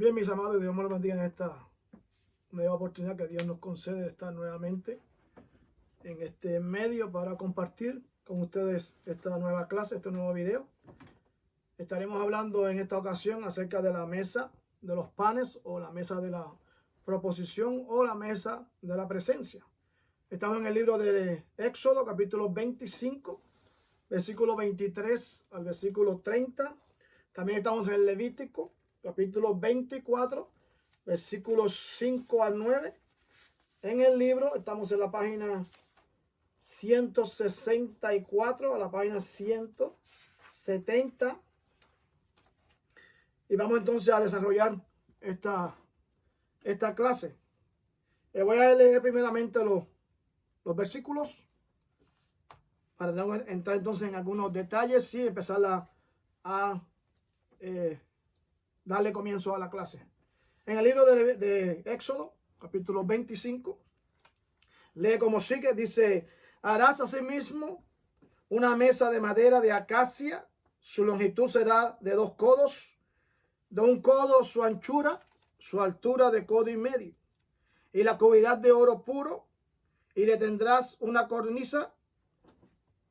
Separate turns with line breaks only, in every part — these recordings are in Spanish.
Bien, mis amados, Dios me lo bendiga en esta nueva oportunidad que Dios nos concede de estar nuevamente en este medio para compartir con ustedes esta nueva clase, este nuevo video. Estaremos hablando en esta ocasión acerca de la mesa de los panes o la mesa de la proposición o la mesa de la presencia. Estamos en el libro de Éxodo, capítulo 25, versículo 23 al versículo 30. También estamos en el Levítico, capítulo 24, versículos 5 al 9. En el libro estamos en la página 164 a la página 170. Y vamos entonces a desarrollar esta clase. Voy a leer primeramente los versículos para luego entrar entonces en algunos detalles y empezar a darle comienzo a la clase. En el libro de Éxodo, capítulo 25, lee como sigue, dice: harás asimismo una mesa de madera de acacia, su longitud será de 2 codos, de 1 codo su anchura, su altura de codo y medio, y la cubrirás de oro puro, y le tendrás una cornisa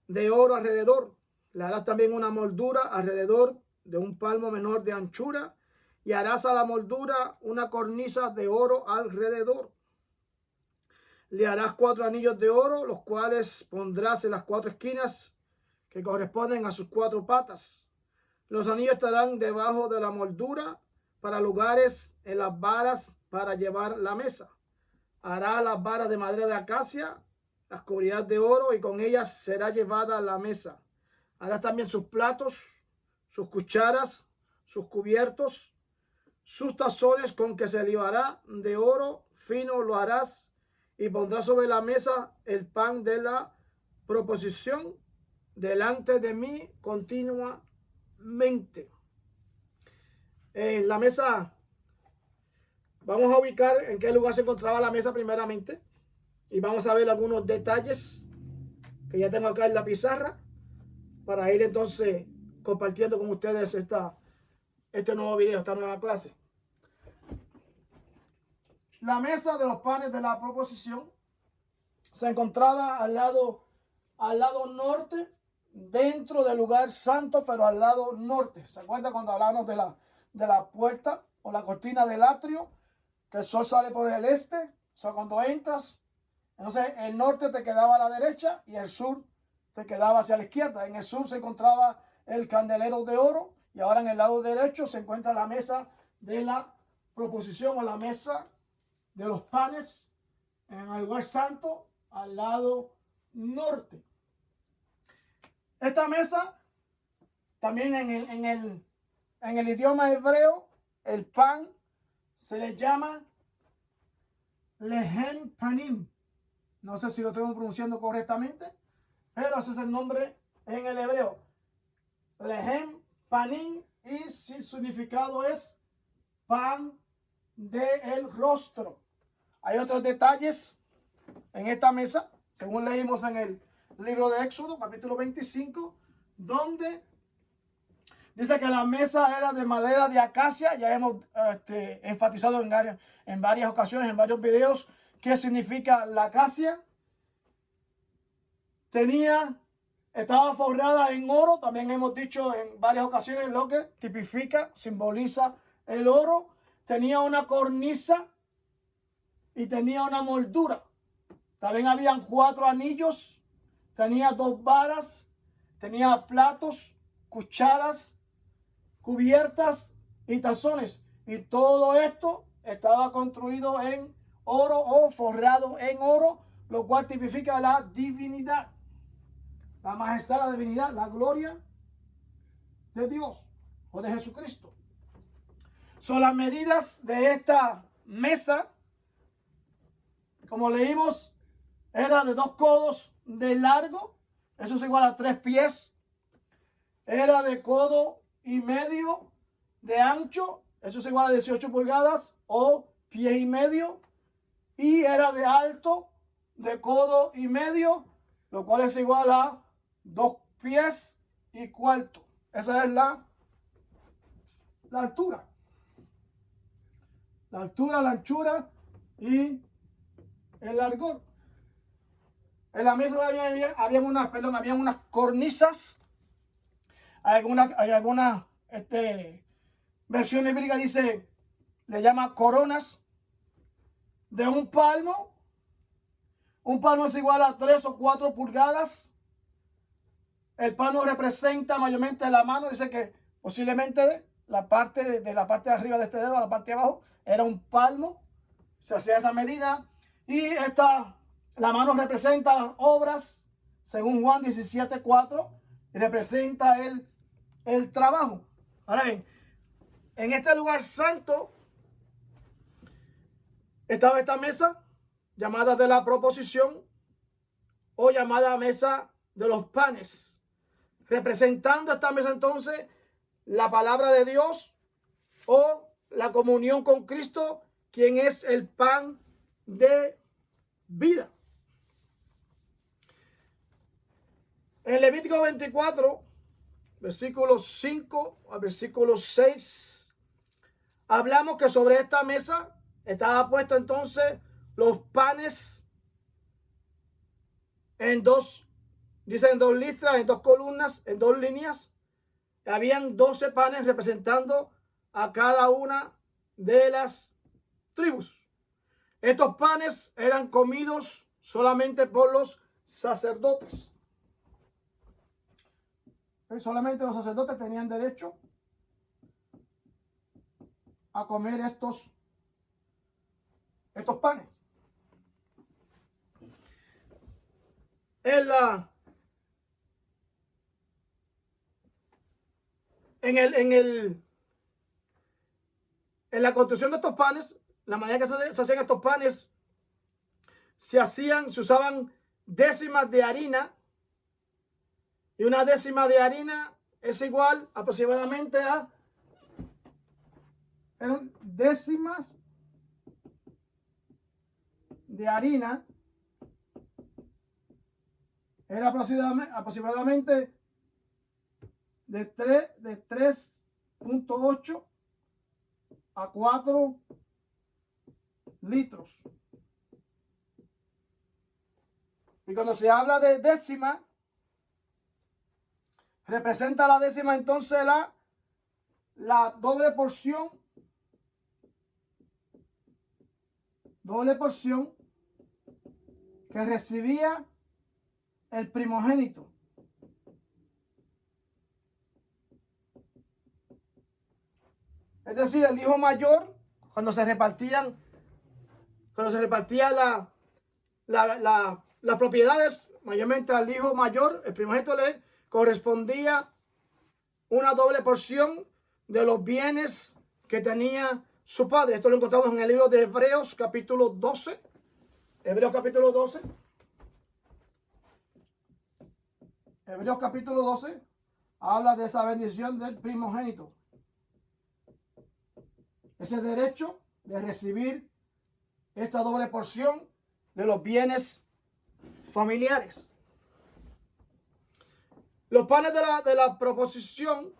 de oro alrededor. Le harás también una moldura alrededor de 1 palmo menor de anchura, y harás a la moldura una cornisa de oro alrededor. Le harás 4 anillos de oro, los cuales pondrás en las 4 esquinas que corresponden a sus 4 patas. Los anillos estarán debajo de la moldura para lugares en las varas para llevar la mesa. Hará las varas de madera de acacia, las cubrirás de oro, y con ellas será llevada la mesa. Harás también sus platos, sus cucharas, sus cubiertos, sus tazones con que se libará de oro fino lo harás, y pondrás sobre la mesa el pan de la proposición delante de mí continuamente. En la mesa, vamos a ubicar en qué lugar se encontraba la mesa primeramente, y vamos a ver algunos detalles que ya tengo acá en la pizarra para ir entonces compartiendo con ustedes este nuevo video, esta nueva clase. La mesa de los panes de la proposición se encontraba al lado norte, dentro del lugar santo, pero al lado norte. ¿Se acuerda cuando hablamos de la puerta o la cortina del atrio? Que el sol sale por el este. O sea, cuando entras, entonces el norte te quedaba a la derecha y el sur te quedaba hacia la izquierda. En el sur se encontraba el candelero de oro, y ahora en el lado derecho se encuentra la mesa de la proposición o la mesa de los panes en el lugar santo al lado norte. Esta mesa, también en el idioma hebreo, el pan se le llama lehem panim. No sé si lo estoy pronunciando correctamente, pero ese es el nombre en el hebreo. Lehem panim, y su significado es pan del rostro. Hay otros detalles en esta mesa, según leímos en el libro de Éxodo, capítulo 25, donde dice que la mesa era de madera de acacia. Ya hemos enfatizado en varias ocasiones, en varios videos, qué significa la acacia. Estaba forrada en oro. También hemos dicho en varias ocasiones lo que tipifica, simboliza el oro. Tenía una cornisa y tenía una moldura. También habían 4 anillos, tenía 2 varas, tenía platos, cucharas, cubiertas y tazones. Y todo esto estaba construido en oro o forrado en oro, lo cual tipifica la divinidad, la majestad, la divinidad, la gloria de Dios o de Jesucristo. Son las medidas de esta mesa, como leímos, era de 2 codos de largo, eso es igual a 3 pies. Era de codo y medio de ancho, eso es igual a 18 pulgadas o pie y medio. Y era de alto, de codo y medio, lo cual es igual a 2 pies y cuarto. Esa es la altura. la altura, la anchura y el largor. En la mesa había unas cornisas. Hay algunas versiones bíblicas dice, le llama coronas de un palmo. Un palmo es igual a 3 o 4 pulgadas. El palmo representa mayormente la mano. Dice que posiblemente la parte de la parte de arriba de este dedo a la parte de abajo era un palmo. Se hacía esa medida. Y la mano representa las obras, según Juan 17:4, y representa el trabajo. Ahora bien, en este lugar santo estaba esta mesa llamada de la proposición o llamada mesa de los panes, representando esta mesa entonces la palabra de Dios o la comunión con Cristo, quien es el pan de vida. En Levítico 24, versículos 5 al versículo 6, hablamos que sobre esta mesa estaba puesto entonces los panes en dos listras, en 2 columnas, en 2 líneas. Habían 12 panes representando a cada una de las tribus. Estos panes eran comidos solamente por los sacerdotes. Solamente los sacerdotes tenían derecho a comer estos panes. En la construcción de estos panes, la manera que se hacían estos panes, se usaban décimas de harina, y una décima de harina es igual aproximadamente a décimas de harina. Era aproximadamente de 3.8 a 4 litros. Y cuando se habla de décima, representa la décima entonces la doble porción que recibía el primogénito. Es decir, el hijo mayor, cuando se repartían las propiedades, mayormente al hijo mayor, el primogénito, le correspondía una doble porción de los bienes que tenía su padre. Esto lo encontramos en el libro de Hebreos capítulo 12. Hebreos capítulo 12. Hebreos capítulo 12 habla de esa bendición del primogénito. Ese derecho de recibir esta doble porción de los bienes familiares. Los panes de la proposición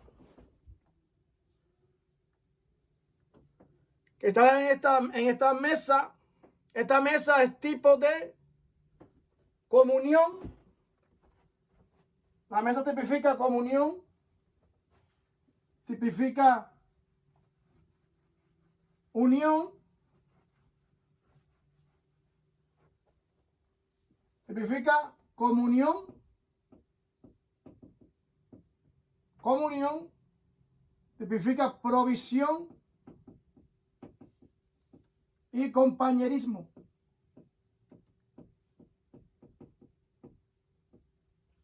que estaban en esta mesa es tipo de comunión. La mesa tipifica comunión, tipifica unión, tipifica comunión, tipifica provisión y compañerismo.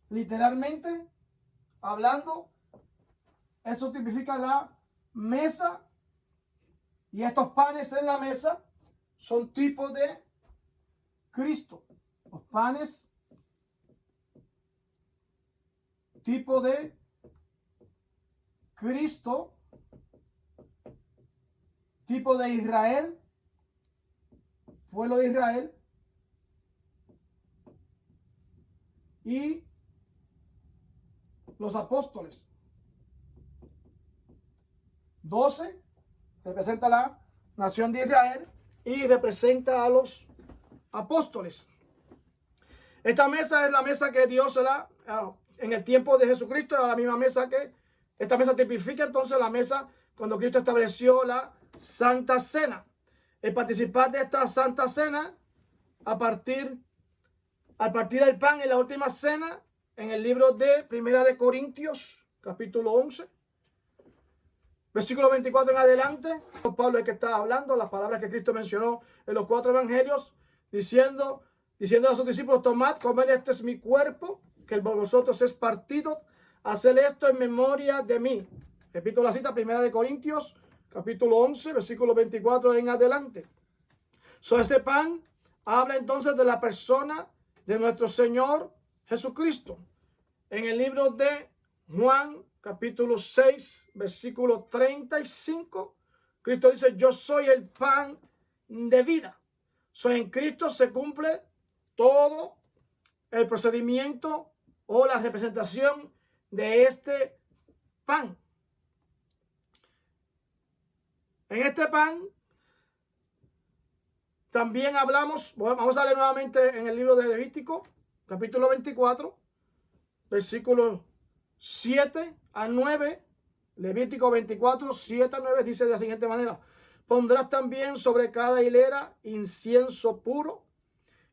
Literalmente hablando, eso tipifica la mesa, y estos panes en la mesa son tipos de Cristo. Los panes, tipo de Cristo, tipo de Israel, pueblo de Israel, y los apóstoles. 12 representa la nación de Israel, y representa a los apóstoles. Esta mesa es la mesa que Dios se da en el tiempo de Jesucristo, era la misma mesa que esta mesa tipifica entonces la mesa cuando Cristo estableció la Santa Cena. El participar de esta Santa Cena al partir el pan en la última cena, en el libro de Primera de Corintios, capítulo 11, versículo 24 en adelante, Pablo es que está hablando las palabras que Cristo mencionó en los 4 evangelios, diciendo a sus discípulos: tomad, comed, este es mi cuerpo, que por vosotros es partido, haced esto en memoria de mí. Repito la cita, Primera de Corintios, capítulo 11, versículo 24 en adelante. Ese pan habla entonces de la persona de nuestro Señor Jesucristo. En el libro de Juan, capítulo 6, versículo 35, Cristo dice: yo soy el pan de vida. En Cristo se cumple todo el procedimiento o la representación de este pan. En este pan también hablamos, vamos a leer nuevamente en el libro de Levítico, capítulo 24, versículos 7 a 9. Levítico 24, 7 a 9 dice de la siguiente manera: pondrás también sobre cada hilera incienso puro,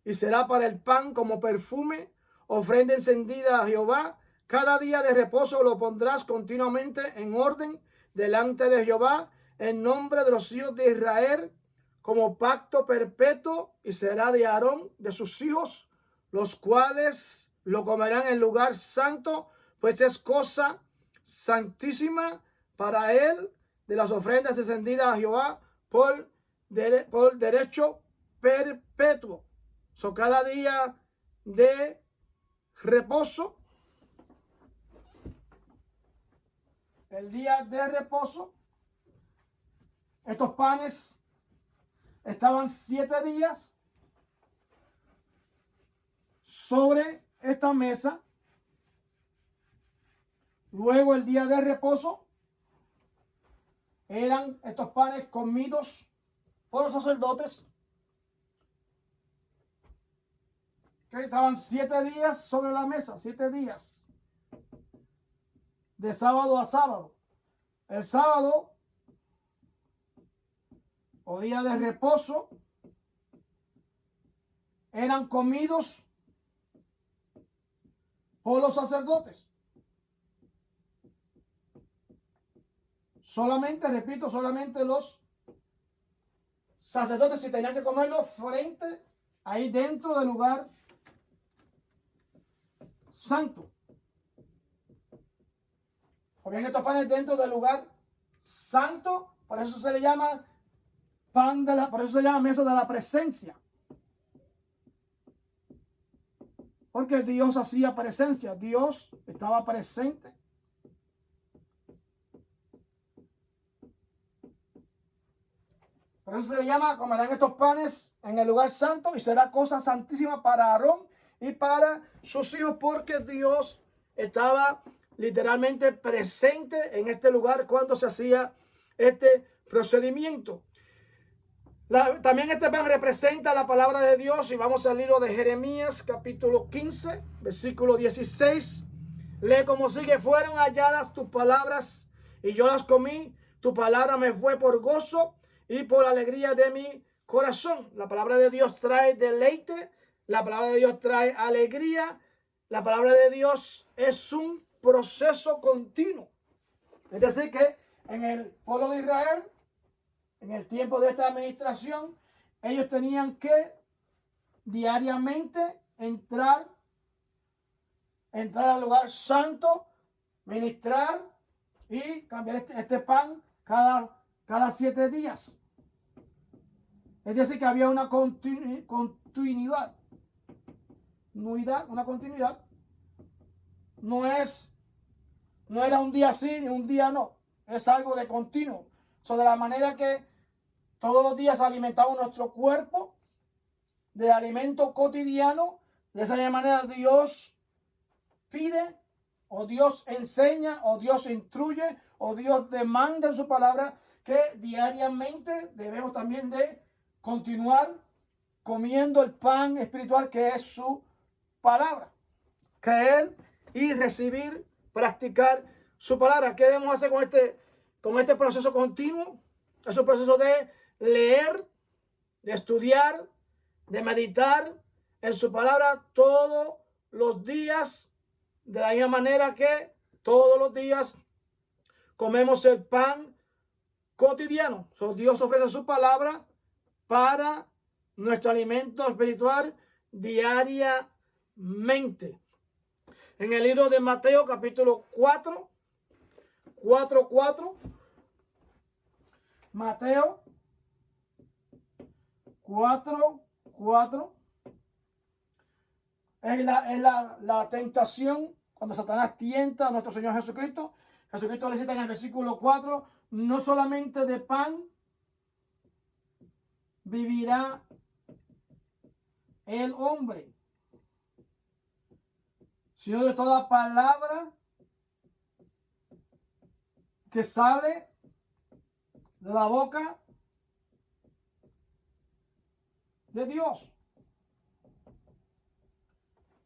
y será para el pan como perfume, ofrenda encendida a Jehová. Cada día de reposo lo pondrás continuamente en orden delante de Jehová, en nombre de los hijos de Israel, como pacto perpetuo, y será de Aarón, de sus hijos, los cuales lo comerán en lugar santo, pues es cosa santísima para él, de las ofrendas encendidas a Jehová por derecho perpetuo. Cada día de reposo, el día de reposo, estos panes estaban 7 días sobre esta mesa. Luego el día de reposo eran estos panes comidos por los sacerdotes, que estaban 7 días sobre la mesa, 7 días de sábado a sábado. El sábado o día de reposo eran comidos por los sacerdotes. Solamente, repito, solamente los sacerdotes si tenían que comerlo frente, ahí dentro del lugar santo. Comían estos panes dentro del lugar santo, por eso se le llama por eso se llama mesa de la presencia. Porque Dios hacía presencia, Dios estaba presente. Por eso se le llama: comerán estos panes en el lugar santo, y será cosa santísima para Aarón y para sus hijos, porque Dios estaba literalmente presente en este lugar cuando se hacía este procedimiento. También este pan representa la palabra de Dios, y vamos al libro de Jeremías, capítulo 15, versículo 16. Lee como sigue: fueron halladas tus palabras y yo las comí, tu palabra me fue por gozo y por alegría de mi corazón. La palabra de Dios trae deleite, la palabra de Dios trae alegría, la palabra de Dios es un proceso continuo. Es decir que en el pueblo de Israel, en el tiempo de esta administración, ellos tenían que diariamente entrar al lugar santo, ministrar y cambiar este pan cada 7 días. Es decir, que había una continuidad. Una continuidad. No era un día sí y un día no. Es algo de continuo. De la manera que todos los días alimentamos nuestro cuerpo de alimento cotidiano, de esa misma manera Dios pide, o Dios enseña, o Dios instruye, o Dios demanda en su palabra que diariamente debemos también de continuar comiendo el pan espiritual que es su palabra. Creer y recibir, practicar su palabra. ¿Qué debemos hacer con este proceso continuo? Es un proceso de leer, de estudiar, de meditar en su palabra todos los días, de la misma manera que todos los días comemos el pan cotidiano. Dios ofrece su palabra para nuestro alimento espiritual diariamente. En el libro de Mateo, capítulo 4, Mateo 4, es la tentación cuando Satanás tienta a nuestro Señor Jesucristo. Jesucristo le cita en el versículo 4, no solamente de pan vivirá el hombre, sino de toda palabra que sale de la boca de Dios.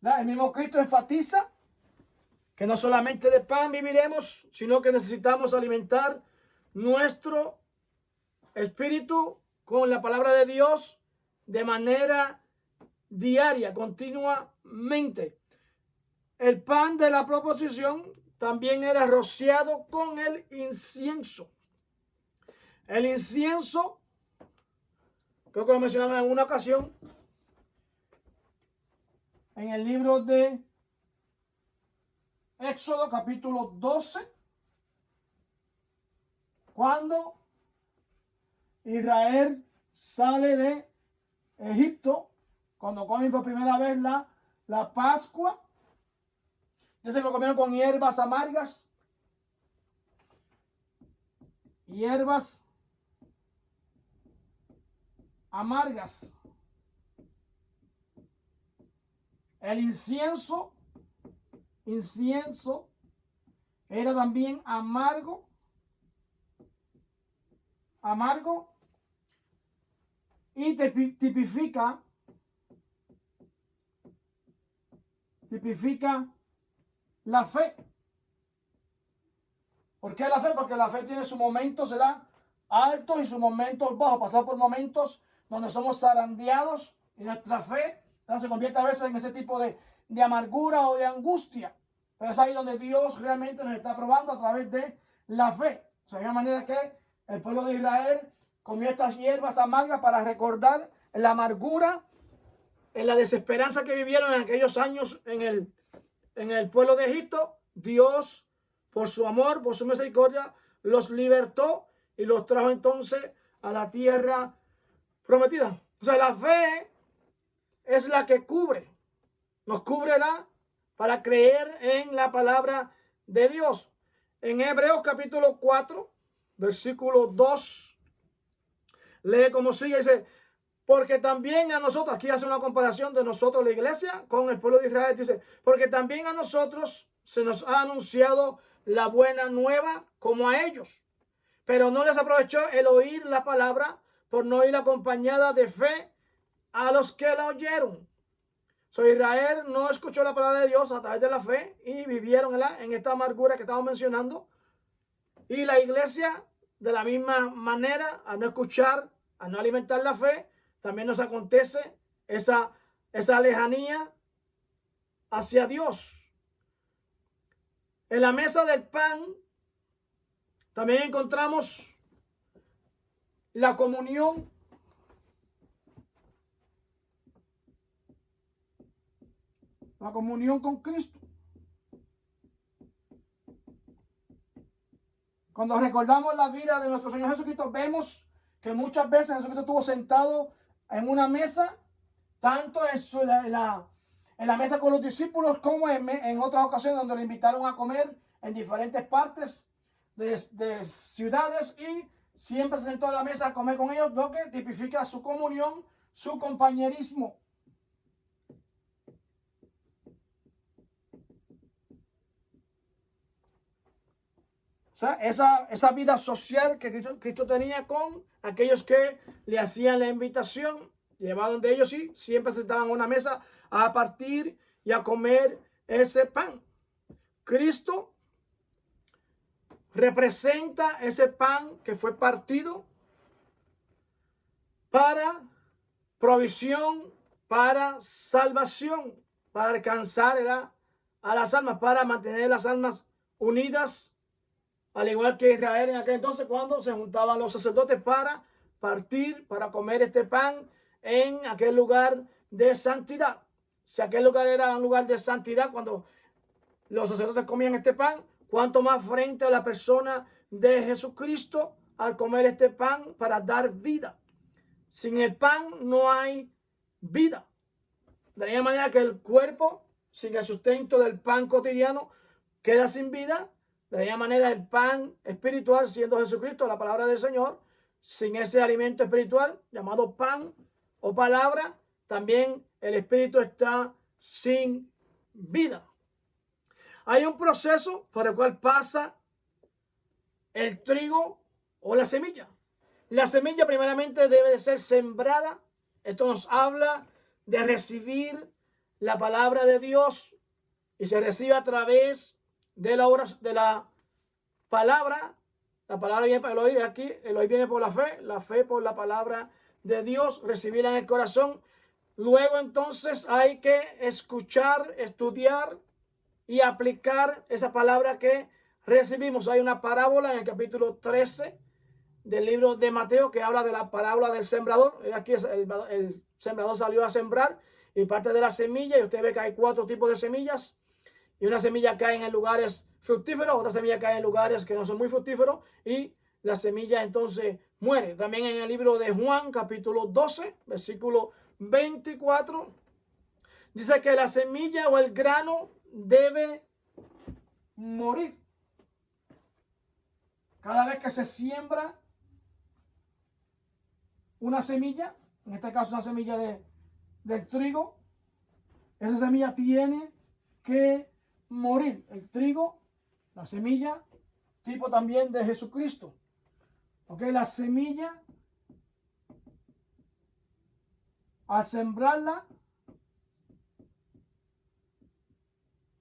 El mismo Cristo enfatiza que no solamente de pan viviremos, sino que necesitamos alimentar nuestro espíritu con la palabra de Dios de manera diaria, continuamente. El pan de la proposición también era rociado con el incienso. El incienso, creo que lo mencionamos en una ocasión, en el libro de Éxodo capítulo 12, cuando Israel sale de Egipto, cuando comen por primera vez la Pascua. Dice que lo comieron con hierbas amargas, hierbas amargas. El incienso era también amargo y tipifica la fe. ¿Por qué la fe? Porque la fe tiene sus momentos, ¿verdad?, altos y sus momentos bajos. Pasamos por momentos donde somos zarandeados y nuestra fe, ¿verdad?, se convierte a veces en ese tipo de amargura o de angustia. Pero es ahí donde Dios realmente nos está probando a través de la fe. O sea, de la manera que el pueblo de Israel comió estas hierbas amargas para recordar la amargura, en la desesperanza que vivieron en aquellos años en el pueblo de Egipto. Dios, por su amor, por su misericordia, los libertó y los trajo entonces a la tierra prometida. O sea, la fe es la que nos cubre para creer en la palabra de Dios. En Hebreos capítulo 4, versículo 2, lee como sigue, dice, porque también a nosotros, aquí hace una comparación de nosotros, la iglesia, con el pueblo de Israel, dice, porque también a nosotros se nos ha anunciado la buena nueva como a ellos, pero no les aprovechó el oír la palabra por no ir acompañada de fe a los que la oyeron. Israel no escuchó la palabra de Dios a través de la fe y vivieron en esta amargura que estamos mencionando. Y la iglesia, de la misma manera, al no escuchar, al no alimentar la fe, también nos acontece esa lejanía hacia Dios. En la mesa del pan también encontramos la comunión. La comunión con Cristo. Cuando recordamos la vida de nuestro Señor Jesucristo, vemos que muchas veces Jesucristo estuvo sentado en una mesa, tanto en la mesa con los discípulos como en otras ocasiones donde le invitaron a comer en diferentes partes de ciudades, y siempre se sentó a la mesa a comer con ellos, lo que tipifica su comunión, su compañerismo. sea, esa vida social que Cristo tenía con aquellos que le hacían la invitación, llevaban de ellos y siempre se estaban a una mesa a partir y a comer ese pan. Cristo representa ese pan que fue partido para provisión, para salvación, para alcanzar a las almas, para mantener las almas unidas, al igual que Israel en aquel entonces cuando se juntaban los sacerdotes para partir, para comer este pan en aquel lugar de santidad. Si aquel lugar era un lugar de santidad cuando los sacerdotes comían este pan, cuanto más frente a la persona de Jesucristo al comer este pan para dar vida. Sin el pan no hay vida. De la misma manera que el cuerpo, sin el sustento del pan cotidiano, queda sin vida. De la misma manera el pan espiritual, siendo Jesucristo la palabra del Señor, sin ese alimento espiritual llamado pan o palabra, también el espíritu está sin vida. Hay un proceso por el cual pasa el trigo o la semilla. La semilla primeramente debe de ser sembrada. Esto nos habla de recibir la palabra de Dios y se recibe a través de la palabra. La palabra viene para el oír aquí, el oír viene por la fe por la palabra de Dios, recibirla en el corazón. Luego entonces hay que escuchar, estudiar y aplicar esa palabra que recibimos. Hay una parábola en el capítulo 13 del libro de Mateo que habla de la parábola del sembrador. Aquí el sembrador salió a sembrar y parte de la semilla, y usted ve que hay 4 tipos de semillas, y una semilla cae en lugares fructíferos, otra semilla cae en lugares que no son muy fructíferos, y la semilla entonces muere. También en el libro de Juan, capítulo 12, versículo 24, dice que la semilla o el grano debe morir. Cada vez que se siembra una semilla, en este caso una semilla del trigo, esa semilla tiene que morir. El trigo, la semilla, tipo también de Jesucristo. Ok, la semilla, al sembrarla,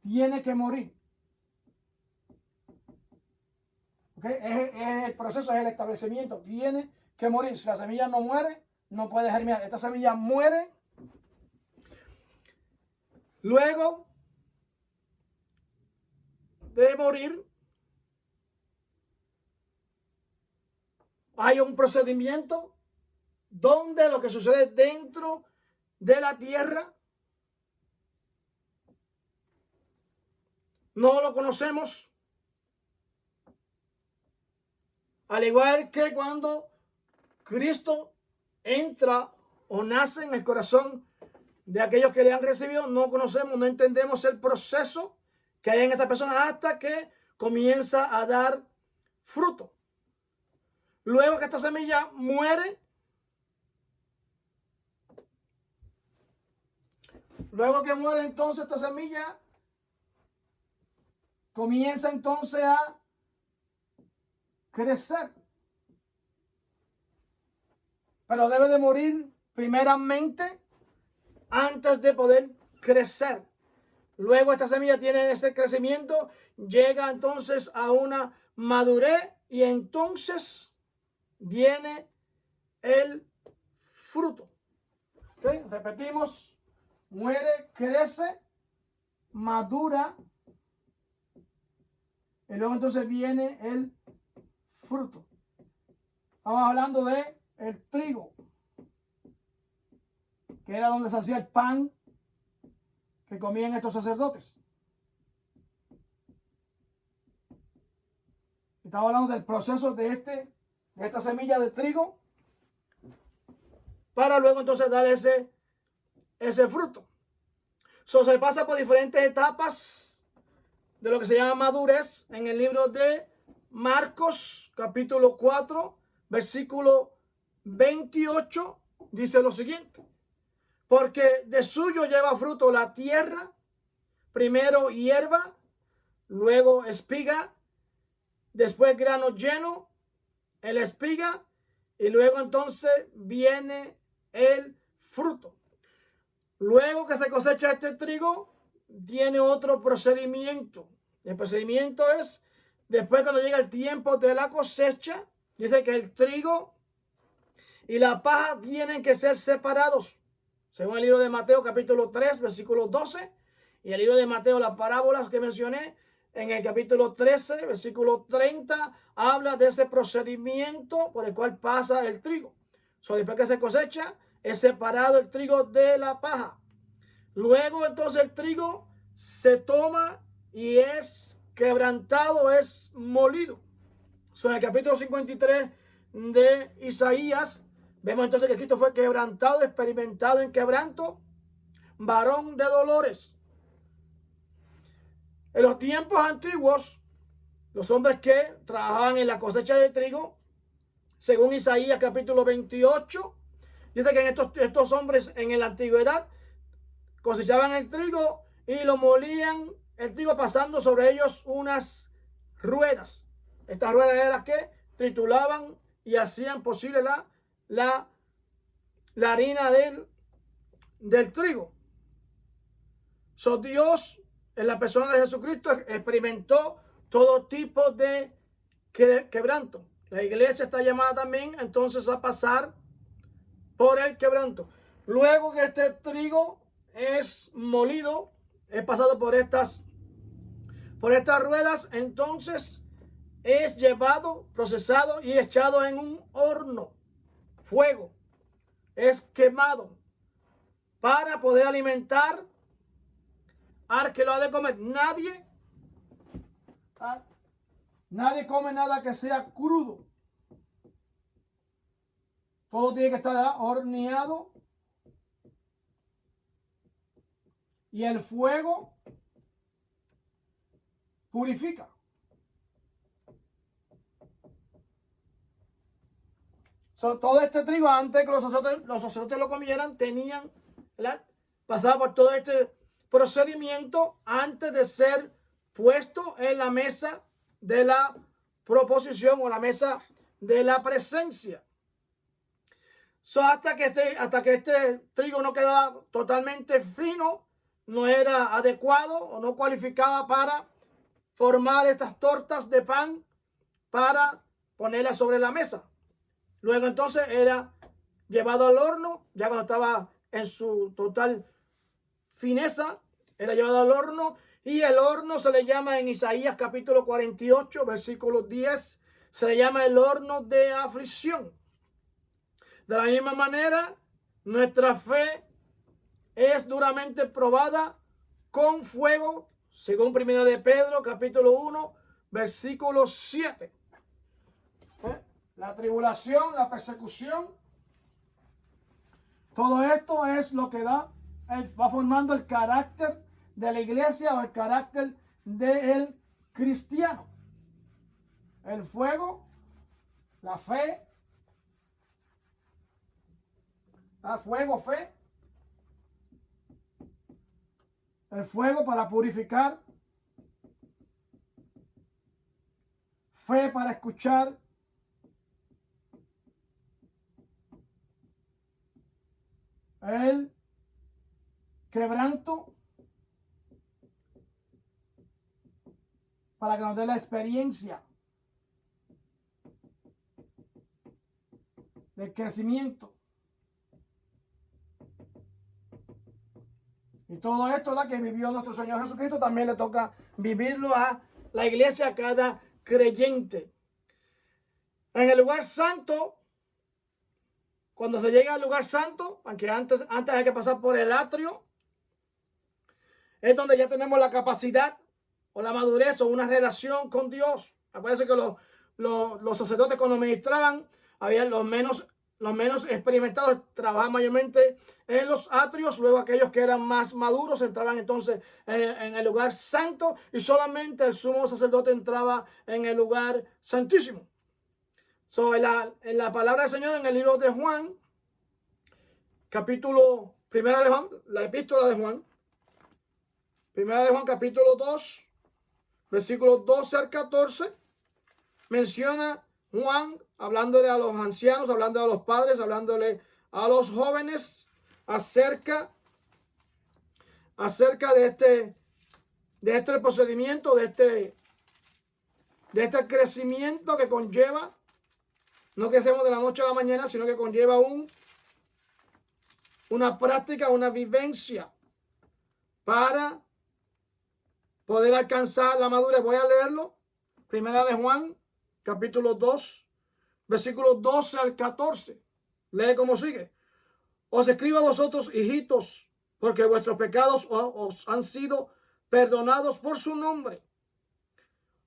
tiene que morir. Okay. Es el proceso, es el establecimiento. Tiene que morir. Si la semilla no muere, no puede germinar. Esta semilla muere. Luego de morir, hay un procedimiento donde lo que sucede dentro de la tierra no lo conocemos. Al igual que cuando Cristo entra o nace en el corazón de aquellos que le han recibido, no conocemos, no entendemos el proceso que hay en esa persona hasta que comienza a dar fruto. Luego que esta semilla muere, luego que muere entonces esta semilla, comienza entonces a crecer. Pero debe de morir primeramente antes de poder crecer. Luego esta semilla tiene ese crecimiento, llega entonces a una madurez y entonces viene el fruto. ¿Okay? Repetimos, muere, crece, madura y luego entonces viene el fruto. Estamos hablando de el trigo, que era donde se hacía el pan que comían estos sacerdotes. Estamos hablando del proceso de esta semilla de trigo para luego entonces dar ese fruto. Se pasa por diferentes etapas de lo que se llama madurez en el libro de Marcos, capítulo 4, versículo 28, dice lo siguiente: porque de suyo lleva fruto la tierra, primero hierba, luego espiga, después grano lleno, el espiga, y luego entonces viene el fruto. Luego que se cosecha este trigo, tiene otro procedimiento. El procedimiento es, después cuando llega el tiempo de la cosecha, dice que el trigo y la paja tienen que ser separados. Según el libro de Mateo capítulo 3, versículo 12, y el libro de Mateo, las parábolas que mencioné, en el capítulo 13, versículo 30, habla de ese procedimiento por el cual pasa el trigo. Después que se cosecha, es separado el trigo de la paja. Luego entonces el trigo se toma y es quebrantado, es molido. En el capítulo 53 de Isaías, vemos entonces que Cristo fue quebrantado, experimentado en quebranto, varón de dolores. En los tiempos antiguos, los hombres que trabajaban en la cosecha de trigo, según Isaías capítulo 28, dice que estos hombres en la antigüedad cosechaban el trigo y lo molían, el trigo pasando sobre ellos unas ruedas. Estas ruedas eran las que trituraban y hacían posible la harina del trigo. Dios, en la persona de Jesucristo, experimentó todo tipo de quebranto. La iglesia está llamada también entonces a pasar por el quebranto. Luego que este trigo es molido, es pasado por estas ruedas, entonces es llevado, procesado y echado en un horno, fuego, es quemado para poder alimentar al que lo ha de comer. Nadie come nada que sea crudo. Todo tiene que estar horneado. Y el fuego purifica. Todo este trigo, antes que los sacerdotes lo comieran, tenían, ¿verdad?, pasaba por todo este procedimiento antes de ser puesto en la mesa de la proposición o la mesa de la presencia. Hasta que este trigo no quedaba totalmente fino, no era adecuado o no cualificaba para formar estas tortas de pan para ponerlas sobre la mesa. Luego entonces era llevado al horno, ya cuando estaba en su total fineza, era llevado al horno, y el horno se le llama en Isaías capítulo 48, versículo 10, se le llama el horno de aflicción. De la misma manera, nuestra fe es duramente probada con fuego, según 1 de Pedro capítulo 1, versículo 7. La tribulación, la persecución, todo esto es lo que va formando el carácter de la iglesia o el carácter del cristiano. El fuego, la fe, fuego, fe, el fuego para purificar, fe para escuchar, el quebranto para que nos dé la experiencia del crecimiento. Y todo esto, la que vivió nuestro Señor Jesucristo, también le toca vivirlo a la iglesia, a cada creyente. En el lugar santo, cuando se llega al lugar santo, aunque antes hay que pasar por el atrio, es donde ya tenemos la capacidad o la madurez o una relación con Dios. Acuérdense que los sacerdotes cuando ministraban, había los menos experimentados, trabajaban mayormente en los atrios. Luego aquellos que eran más maduros entraban entonces en el lugar santo, y solamente el sumo sacerdote entraba en el lugar santísimo. En la palabra del Señor, en el libro de Juan, capítulo primera de Juan, la epístola de Juan, primera de Juan, capítulo 2, versículos 12 al 14, menciona Juan, hablándole a los ancianos, hablándole a los padres, hablándole a los jóvenes acerca de este procedimiento, de este crecimiento que conlleva, no que hacemos de la noche a la mañana, sino que conlleva una práctica, una vivencia para poder alcanzar la madurez. Voy a leerlo. Primera de Juan, capítulo 2, versículos 12 al 14. Lee como sigue. Os escribo a vosotros, hijitos, porque vuestros pecados os han sido perdonados por su nombre.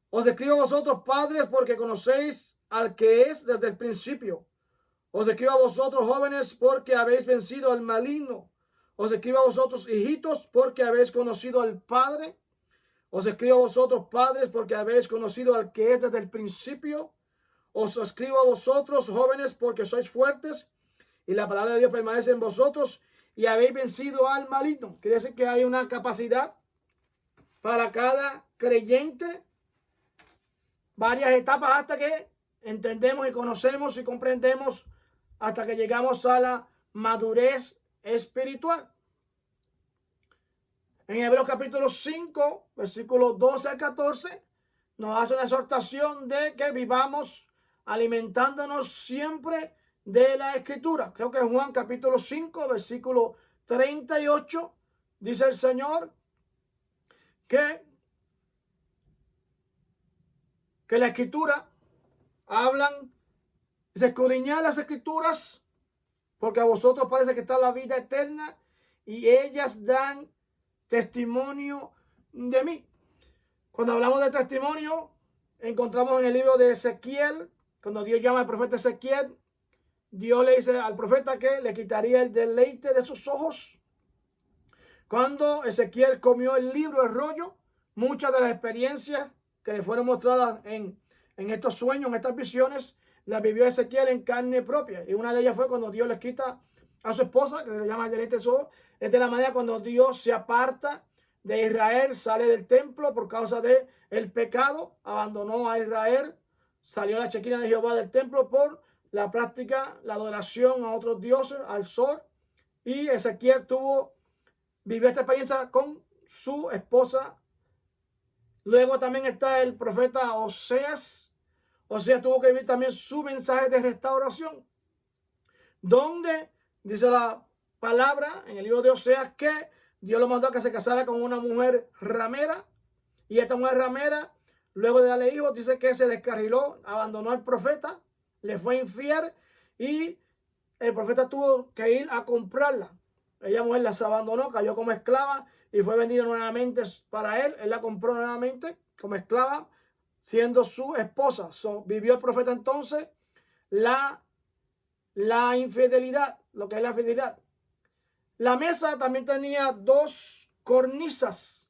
Os escribo a vosotros, padres, porque conocéis al que es desde el principio. Os escribo a vosotros, jóvenes, porque habéis vencido al maligno. Os escribo a vosotros, hijitos, porque habéis conocido al Padre. Os escribo a vosotros, padres, porque habéis conocido al que es desde el principio. Os escribo a vosotros, jóvenes, porque sois fuertes y la palabra de Dios permanece en vosotros y habéis vencido al maligno. Quiere decir que hay una capacidad para cada creyente, varias etapas hasta que entendemos y conocemos y comprendemos, hasta que llegamos a la madurez espiritual. En Hebreos capítulo 5, versículos 12 al 14, nos hace una exhortación de que vivamos alimentándonos siempre de la Escritura. Creo que en Juan capítulo 5, versículo 38, dice el Señor que la Escritura hablan, se escudriñan las Escrituras, porque a vosotros parece que está la vida eterna y ellas dan testimonio de mí. Cuando hablamos de testimonio, encontramos en el libro de Ezequiel, cuando Dios llama al profeta Ezequiel, Dios le dice al profeta que le quitaría el deleite de sus ojos. Cuando Ezequiel comió el libro, el rollo, muchas de las experiencias que le fueron mostradas en estos sueños, en estas visiones, las vivió Ezequiel en carne propia. Y una de ellas fue cuando Dios le quita a su esposa, que se llama el deleite de sus ojos. Es de la manera cuando Dios se aparta de Israel, sale del templo por causa de el pecado, abandonó a Israel, salió la Shekinah de Jehová del templo por la práctica, la adoración a otros dioses, al sol. Y Ezequiel vivió esta experiencia con su esposa. Luego también está el profeta Oseas. Oseas tuvo que vivir también su mensaje de restauración, donde dice la palabra en el libro de Oseas que Dios lo mandó a que se casara con una mujer ramera, y esta mujer ramera, luego de darle hijos, dice que se descarriló, abandonó al profeta, le fue infiel y el profeta tuvo que ir a comprarla. Ella mujer la abandonó, cayó como esclava y fue vendida nuevamente para él. Él la compró nuevamente como esclava, siendo su esposa. Vivió el profeta entonces la infidelidad, lo que es la fidelidad. La mesa también tenía dos cornisas,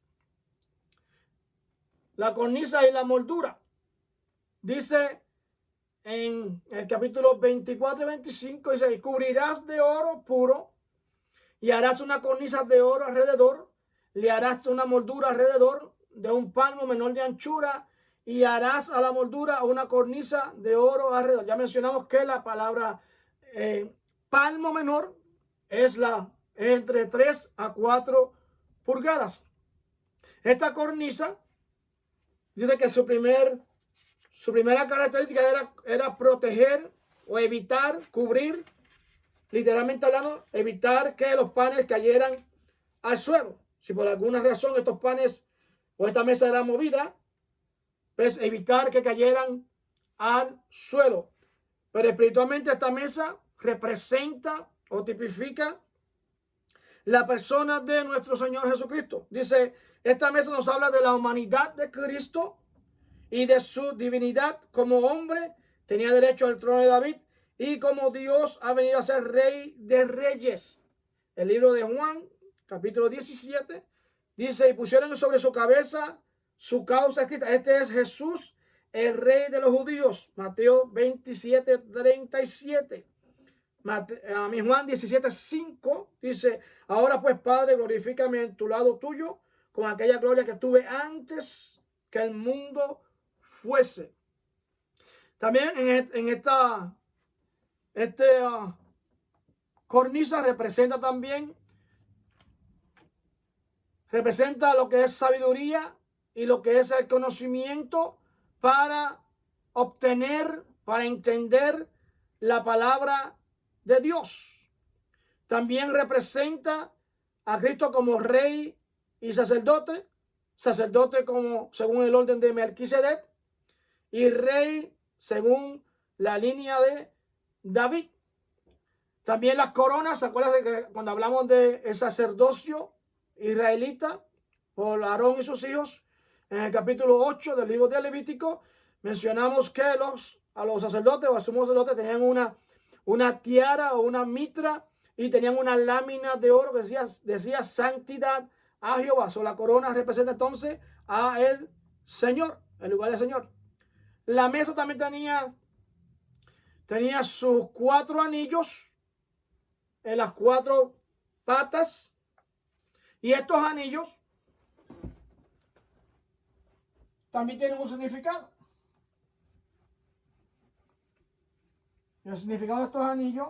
la cornisa y la moldura. Dice en el capítulo 24 y 25, dice, y cubrirás de oro puro y harás una cornisa de oro alrededor, le harás una moldura alrededor de un palmo menor de anchura y harás a la moldura una cornisa de oro alrededor. Ya mencionamos que la palabra palmo menor es entre 3 a 4 pulgadas. Esta cornisa dice que su primera característica era proteger o evitar, cubrir, literalmente hablando, evitar que los panes cayeran al suelo. Si por alguna razón estos panes o esta mesa era movida, pues evitar que cayeran al suelo. Pero espiritualmente esta mesa representa o tipifica la persona de nuestro Señor Jesucristo. Dice, esta mesa nos habla de la humanidad de Cristo y de su divinidad como hombre. Tenía derecho al trono de David y como Dios ha venido a ser rey de reyes. El libro de Juan, capítulo 17, dice, y pusieron sobre su cabeza su causa escrita. Este es Jesús, el rey de los judíos. Mateo 27, 37. Juan 17, 5 dice, ahora pues, Padre, glorifícame en tu lado tuyo con aquella gloria que tuve antes que el mundo fuese. También en esta cornisa representa también, representa lo que es sabiduría y lo que es el conocimiento para obtener, para entender la palabra de Dios. También representa a Cristo como rey y sacerdote, sacerdote como según el orden de Melquisedec y rey según la línea de David. También las coronas, ¿se acuerdan que cuando hablamos del sacerdocio israelita por Aarón y sus hijos, en el capítulo 8 del libro de Levítico, mencionamos que a los sacerdotes o a sumos sacerdotes tenían una tiara o una mitra y tenían una lámina de oro que decía santidad a Jehová. La corona representa entonces a el Señor, el lugar del Señor. La mesa también tenía sus 4 anillos en las 4 patas, y estos anillos también tienen un significado. Y el significado de estos anillos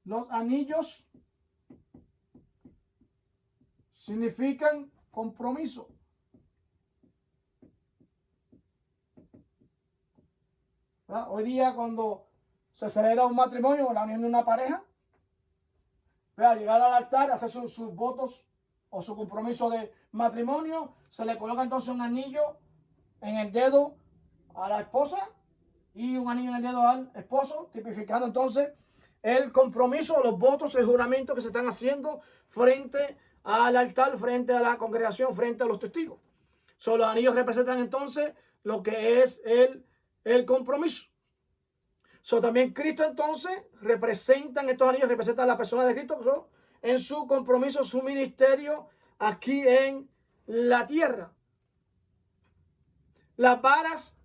los anillos significan compromiso. ¿Verdad? Hoy día cuando se celebra un matrimonio, la unión de una pareja, ¿verdad? Llegar al altar, hacer sus votos o su compromiso de matrimonio, se le coloca entonces un anillo en el dedo a la esposa y un anillo en el dedo al esposo, tipificando entonces el compromiso, los votos, el juramento que se están haciendo frente al altar, frente a la congregación, frente a los testigos. Los anillos representan entonces lo que es el compromiso. También Cristo entonces estos anillos representan a la persona de Cristo en su compromiso, su ministerio aquí en la tierra. Las varas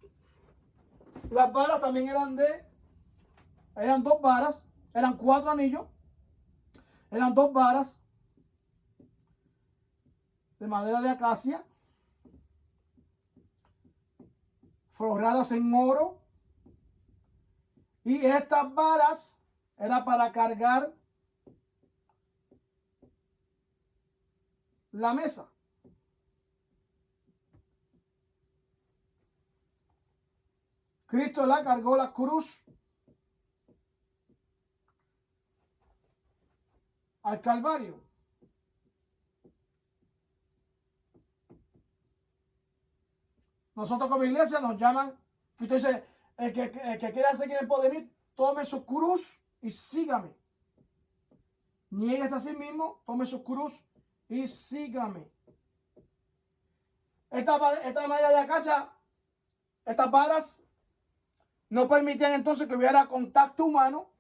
también eran 2 varas, eran 4 anillos, eran 2 varas de madera de acacia, forradas en oro, y estas varas era para cargar la mesa. Cristo la cargó la cruz al Calvario. Nosotros como iglesia nos llaman, Cristo dice, el que quiera seguir en pos de mí, tome su cruz y sígame. Niéguese a sí mismo, tome su cruz y sígame. Esta madera de acacia, estas varas, no permitían entonces que hubiera contacto humano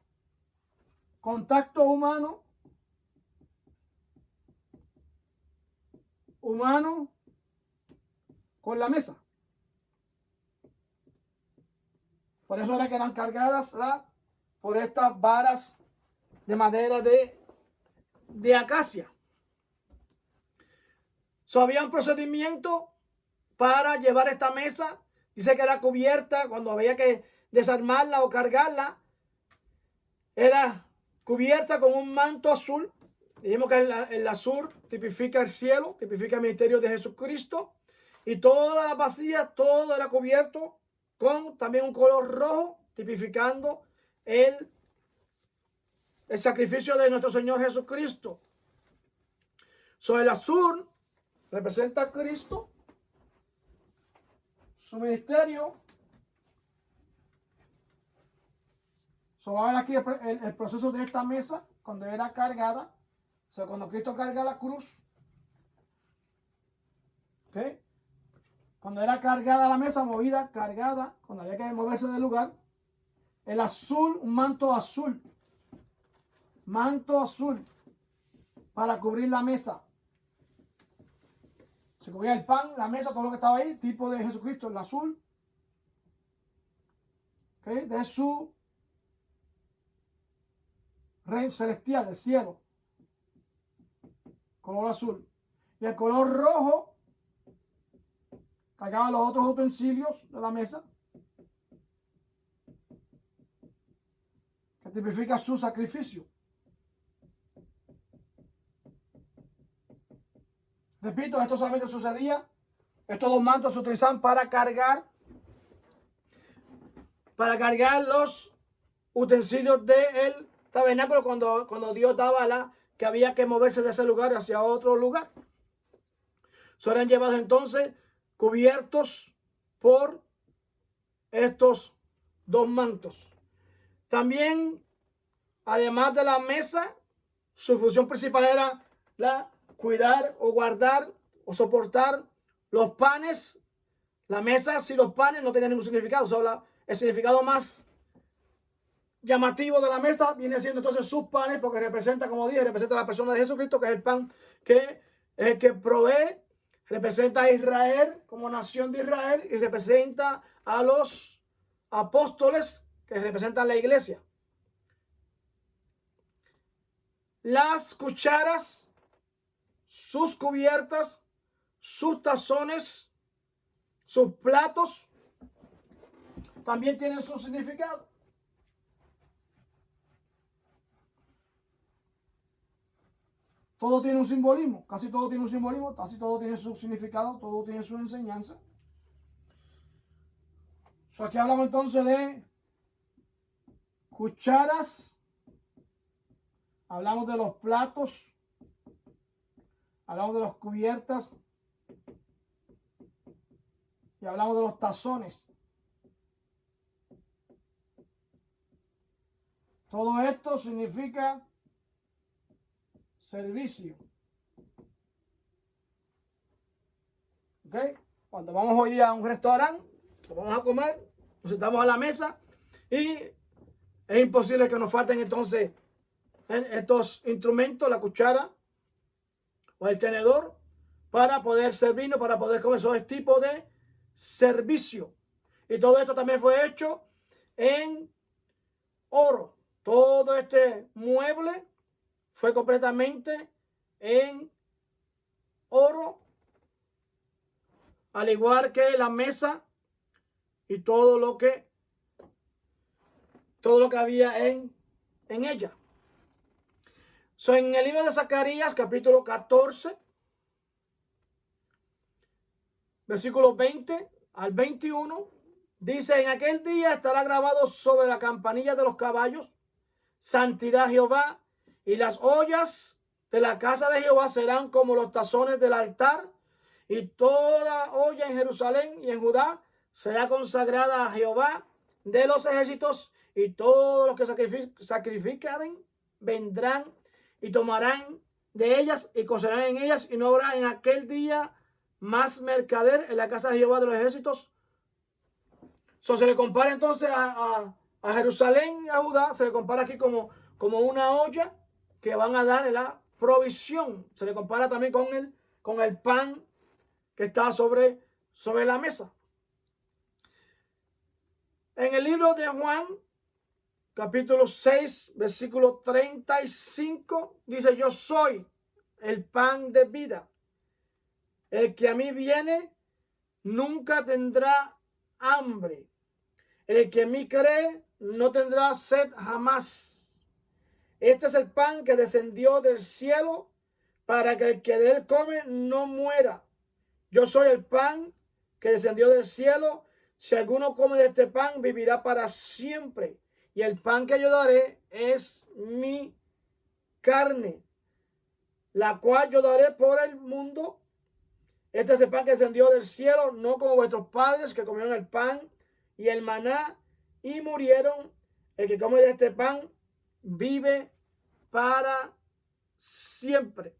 con la mesa. Por eso era que eran cargadas por estas varas de madera de acacia. Había un procedimiento para llevar esta mesa. Dice que era cubierta cuando había que desarmarla o cargarla. Era cubierta con un manto azul. Dijimos que el azul tipifica el cielo, tipifica el ministerio de Jesucristo. Y toda la vasija, todo era cubierto con también un color rojo, tipificando el sacrificio de nuestro Señor Jesucristo. El azul representa a Cristo, su ministerio. Vamos a ver aquí el proceso de esta mesa cuando era cargada. Cuando Cristo carga la cruz. ¿Okay? Cuando era cargada la mesa, movida, cargada, cuando había que moverse del lugar. El azul, un manto azul. Manto azul para cubrir la mesa. Se cubría el pan, la mesa, todo lo que estaba ahí, tipo de Jesucristo, el azul. ¿Okay? De su reino celestial, del cielo. Color azul. Y el color rojo cargaba los otros utensilios de la mesa, que tipifica su sacrificio. Repito, esto solamente sucedía, estos dos mantos se utilizaban para cargar los utensilios del tabernáculo cuando Dios daba que había que moverse de ese lugar hacia otro lugar. Eran llevados entonces cubiertos por estos dos mantos. También, además de la mesa, su función principal era cuidar o guardar o soportar los panes. La mesa sin los panes no tenía ningún significado. Solo el significado más llamativo de la mesa viene siendo entonces sus panes, porque representa, como dije, representa a la persona de Jesucristo, que es el pan que es el que provee. Representa a Israel como nación de Israel y representa a los apóstoles que representan la iglesia. Las cucharas, sus cubiertas, sus tazones, sus platos también tienen su significado. Todo tiene un simbolismo, casi todo tiene un simbolismo, casi todo tiene su significado, todo tiene su enseñanza. Aquí hablamos entonces de cucharas, hablamos de los platos, hablamos de las cubiertas y hablamos de los tazones. Todo esto significa servicio. ¿Ok? Cuando vamos hoy día a un restaurante, vamos a comer, nos sentamos a la mesa y es imposible que nos falten entonces estos instrumentos, la cuchara o el tenedor, para poder servirnos, para poder comer. Eso es tipo de servicio. Y todo esto también fue hecho en oro. Todo este mueble fue completamente en oro, al igual que la mesa y todo lo que había en ella. En el libro de Zacarías, capítulo 14, versículos 20 al 21, dice: en aquel día estará grabado sobre la campanilla de los caballos, santidad a Jehová, y las ollas de la casa de Jehová serán como los tazones del altar, y toda olla en Jerusalén y en Judá será consagrada a Jehová de los ejércitos, y todos los que sacrificaren vendrán y tomarán de ellas y cocerán en ellas, y no habrá en aquel día más mercader en la casa de Jehová de los ejércitos. Se le compara entonces a Jerusalén y a Judá, se le compara aquí como una olla que van a dar la provisión. Se le compara también con el pan que está sobre la mesa. En el libro de Juan, capítulo 6, versículo 35, dice: yo soy el pan de vida. El que a mí viene nunca tendrá hambre. El que en mí cree no tendrá sed jamás. Este es el pan que descendió del cielo, para que el que de él come no muera. Yo soy el pan que descendió del cielo. Si alguno come de este pan, vivirá para siempre. Y el pan que yo daré es mi carne, la cual yo daré por el mundo. Este es el pan que descendió del cielo, no como vuestros padres, que comieron el pan y el maná y murieron. El que come de este pan vive para siempre.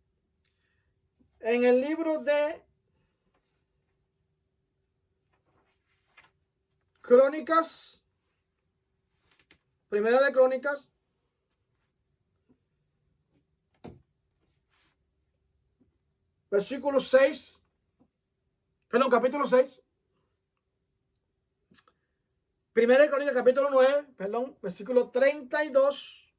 En el libro de Crónicas, Primera de Crónicas, capítulo 6, Primera de Crónicas, capítulo 9, versículo 32,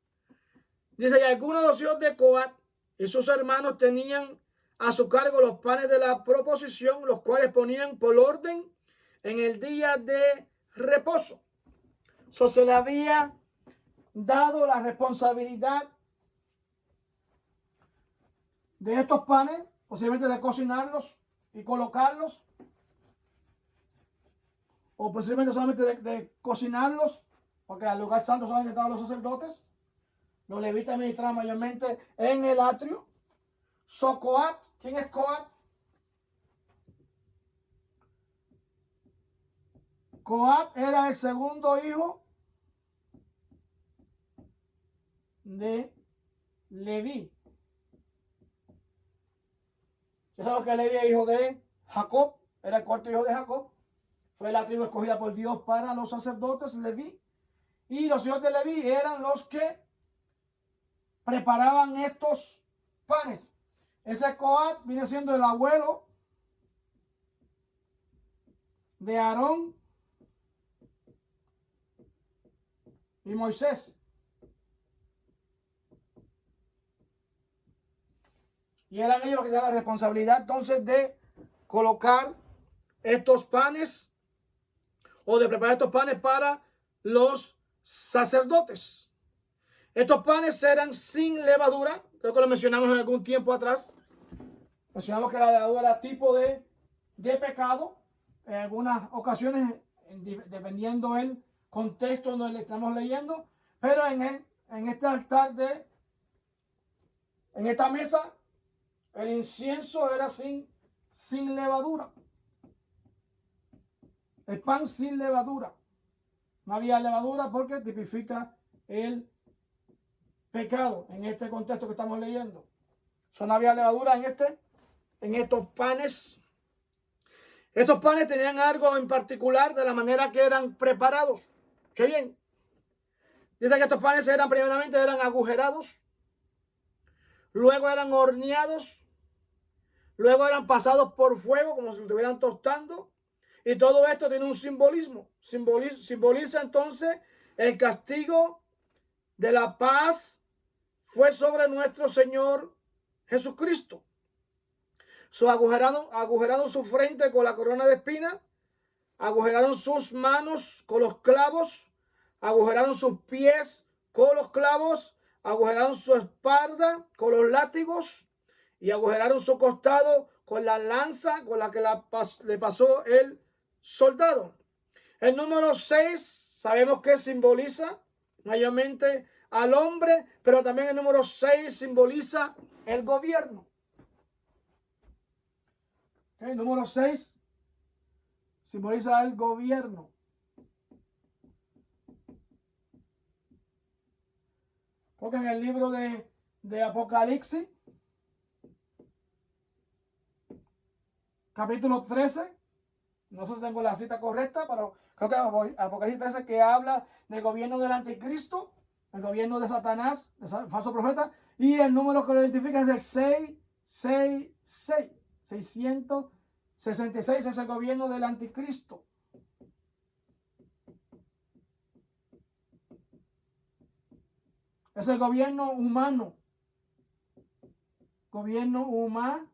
dice: y algunos de los hijos de Coat y sus hermanos tenían a su cargo los panes de la proposición, los cuales ponían por orden en el día de reposo. Se le había dado la responsabilidad de estos panes, posiblemente de cocinarlos y colocarlos, o posiblemente solamente de cocinarlos, porque al lugar santo solamente estaban los sacerdotes. Los levitas administraban mayormente en el atrio. Coat, ¿quién es Coat? Coat era el segundo hijo de Leví. Ya sabemos que Leví es hijo de Jacob, era el cuarto hijo de Jacob. Fue la tribu escogida por Dios para los sacerdotes, Leví. Y los hijos de Leví eran los que preparaban estos panes. Ese Coat viene siendo el abuelo de Aarón y Moisés. Y eran ellos los que tenían la responsabilidad entonces de colocar estos panes o de preparar estos panes para los sacerdotes. Estos panes eran sin levadura. Creo que lo mencionamos en algún tiempo atrás. Mencionamos que la levadura era tipo de pecado. En algunas ocasiones, dependiendo el contexto donde le estamos leyendo. Pero en este altar en esta mesa, el incienso era sin levadura. El pan sin levadura. No había levadura porque tipifica el pecado en este contexto que estamos leyendo. No había levadura en estos panes. Estos panes tenían algo en particular de la manera que eran preparados. ¡Qué bien! Dice que estos panes primeramente eran agujerados, luego eran horneados, luego eran pasados por fuego como si lo estuvieran tostando. Y todo esto tiene un simbolismo. Simboliza entonces el castigo de la paz fue sobre nuestro Señor Jesucristo. Agujeraron su frente con la corona de espinas, agujeraron sus manos con los clavos, agujeraron sus pies con los clavos, agujeraron su espalda con los látigos y agujeraron su costado con la lanza con la que le pasó el soldado. El número 6 sabemos que simboliza mayormente al hombre, pero también el número 6 simboliza el gobierno. El número 6 simboliza el gobierno. Porque en el libro de Apocalipsis, capítulo 13, no sé si tengo la cita correcta, pero creo que Apocalipsis 13 que habla del gobierno del anticristo, el gobierno de Satanás, el falso profeta, y el número que lo identifica es el 666. 666 es el gobierno del anticristo. Es el gobierno humano. Gobierno humano.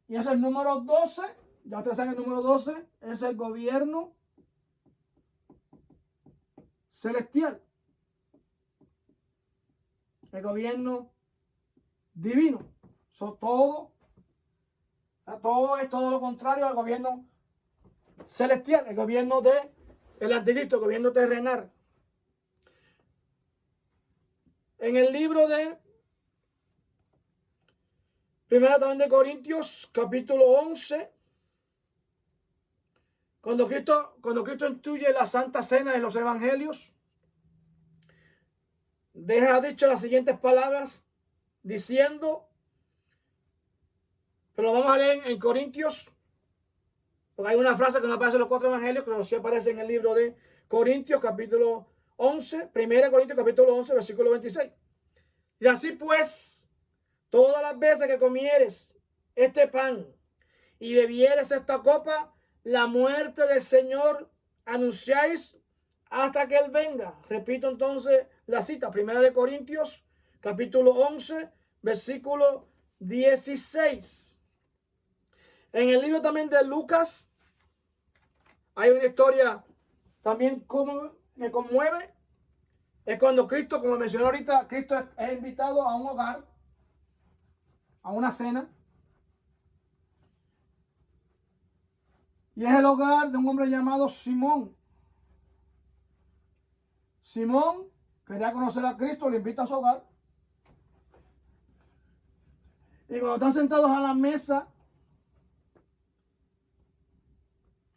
Y es el número 12. Ya ustedes saben, el número 12 es el gobierno celestial. El gobierno divino. Todo es todo lo contrario al gobierno celestial, el gobierno del anticristo, el gobierno terrenal. En el libro de Primera también de Corintios, capítulo 11, cuando Cristo instituye la Santa Cena en los Evangelios, deja dicho las siguientes palabras, diciendo, pero lo vamos a leer en Corintios, porque hay una frase que no aparece en los 4 Evangelios, pero sí aparece en el libro de Corintios, capítulo 11, 1 Corintios, capítulo 11, versículo 26. Y así pues, todas las veces que comieres este pan y bebieres esta copa, la muerte del Señor anunciáis hasta que Él venga. Repito entonces la cita, 1 Corintios, capítulo 11, versículo 16. En el libro también de Lucas hay una historia también me conmueve. Es cuando Cristo, como mencioné ahorita, Cristo es invitado a un hogar, a una cena. Y es el hogar de un hombre llamado Simón. Simón quería conocer a Cristo, le invita a su hogar. Y cuando están sentados a la mesa,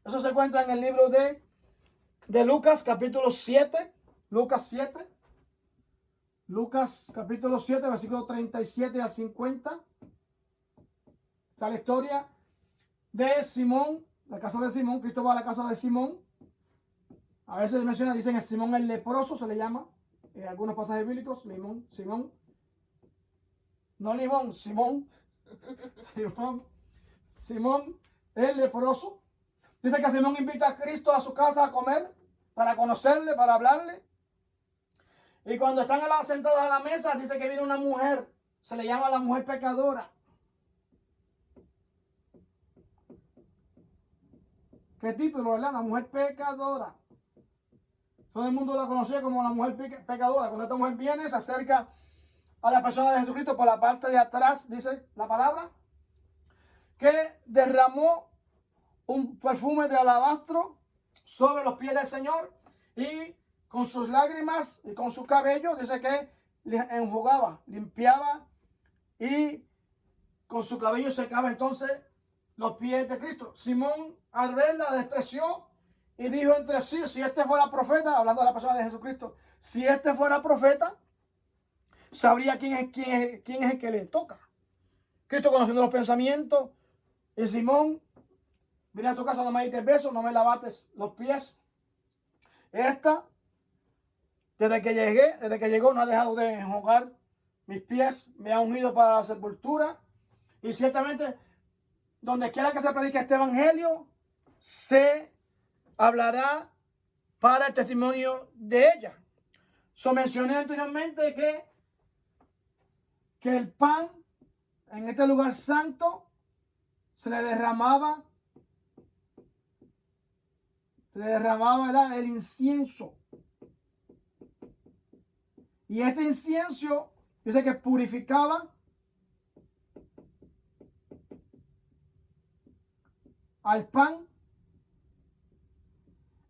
eso se encuentra en el libro de Lucas, capítulo 7. Lucas 7. Lucas, capítulo 7, versículo 37 a 50. Está la historia de Simón, la casa de Simón. Cristo va a la casa de Simón. A veces menciona, dicen Simón el leproso, se le llama. En algunos pasajes bíblicos, Simón. No Limón, Simón. Simón el leproso. Dice que Simón invita a Cristo a su casa a comer, para conocerle, para hablarle. Y cuando están sentados a la mesa, dice que viene una mujer. Se le llama la mujer pecadora. ¿Qué título, verdad? La mujer pecadora. Todo el mundo la conocía como la mujer pecadora. Cuando esta mujer viene, se acerca a la persona de Jesucristo por la parte de atrás, dice la palabra, que derramó un perfume de alabastro sobre los pies del Señor y con sus lágrimas y con su cabello, dice que enjugaba, limpiaba y con su cabello secaba entonces los pies de Cristo. Simón al verla despreció y dijo entre sí, si este fuera profeta, hablando de la persona de Jesucristo, si este fuera profeta, sabría quién es el que le toca. Cristo conociendo los pensamientos, y Simón, vine a tu casa, no me diste besos, no me lavaste los pies. Esta, desde que llegó, no ha dejado de enjuagar mis pies, me ha ungido para la sepultura. Y ciertamente, donde quiera que se predique este evangelio, se hablará para el testimonio de ella. Mencioné anteriormente que el pan en este lugar santo se le derramaba el incienso. Y este incienso dice que purificaba al pan,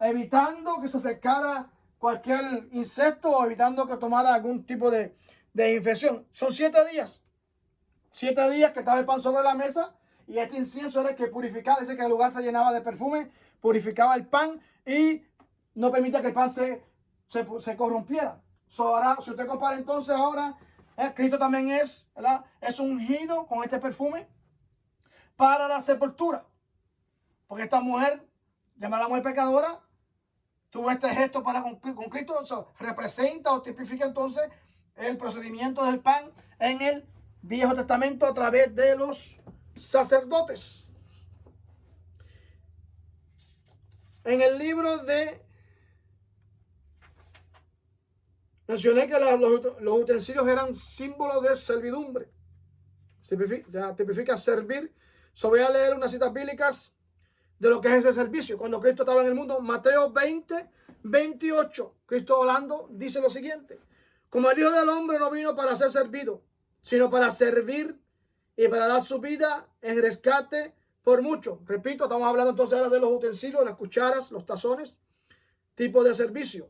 evitando que se acercara cualquier insecto o evitando que tomara algún tipo de infección. Son 7 días. 7 días que estaba el pan sobre la mesa y este incienso era el que purificaba. Dice que el lugar se llenaba de perfume, purificaba el pan y no permitía que el pan se corrompiera. Ahora, si usted compara entonces ahora, Cristo también es ungido con este perfume para la sepultura. Porque esta mujer, llamada mujer pecadora, tuvo este gesto para con Cristo. Eso representa o tipifica entonces el procedimiento del pan en el Viejo Testamento a través de los sacerdotes. En el libro mencioné que los utensilios eran símbolos de servidumbre. Tipifica servir. Voy a leer unas citas bíblicas de lo que es ese servicio. Cuando Cristo estaba en el mundo, Mateo 20, 28, Cristo hablando, dice lo siguiente: como el Hijo del Hombre no vino para ser servido, sino para servir y para dar su vida en rescate por muchos. Repito, estamos hablando entonces ahora de los utensilios, las cucharas, los tazones, tipo de servicio.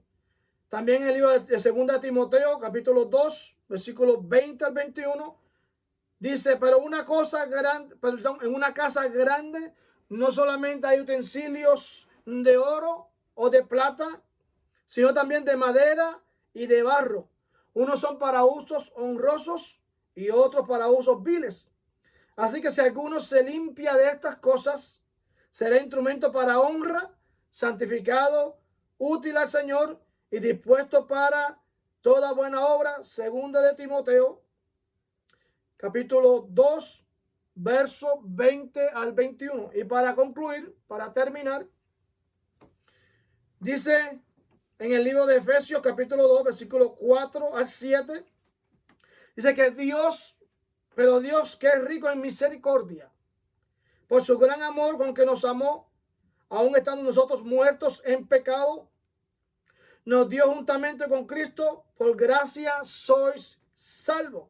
También en el libro de 2 Timoteo, capítulo 2, versículos 20 al 21, dice, pero en una casa grande no solamente hay utensilios de oro o de plata, sino también de madera y de barro. Unos son para usos honrosos y otros para usos viles. Así que si alguno se limpia de estas cosas, será instrumento para honra, santificado, útil al Señor y dispuesto para toda buena obra. 2 de Timoteo, capítulo 2, verso 20 al 21. Y para concluir, para terminar, dice en el libro de Efesios, capítulo 2, versículo 4 al 7, dice que Dios Pero Dios, que es rico en misericordia, por su gran amor con que nos amó, aun estando nosotros muertos en pecado, nos dio juntamente con Cristo, por gracia sois salvos.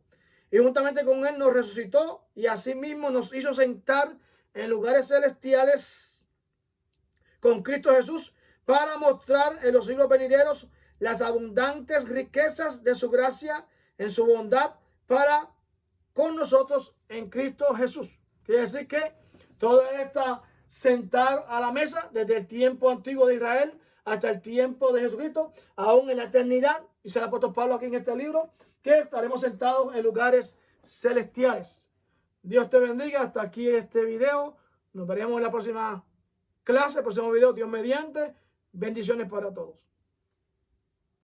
Y juntamente con Él nos resucitó y asimismo nos hizo sentar en lugares celestiales con Cristo Jesús, para mostrar en los siglos venideros las abundantes riquezas de su gracia en su bondad para con nosotros en Cristo Jesús. Quiere decir que todo está sentar a la mesa desde el tiempo antiguo de Israel hasta el tiempo de Jesucristo, aún en la eternidad, dice el apóstol Pablo aquí en este libro, que estaremos sentados en lugares celestiales. Dios te bendiga. Hasta aquí este video. Nos veremos en la próxima clase, el próximo video, Dios mediante. Bendiciones para todos.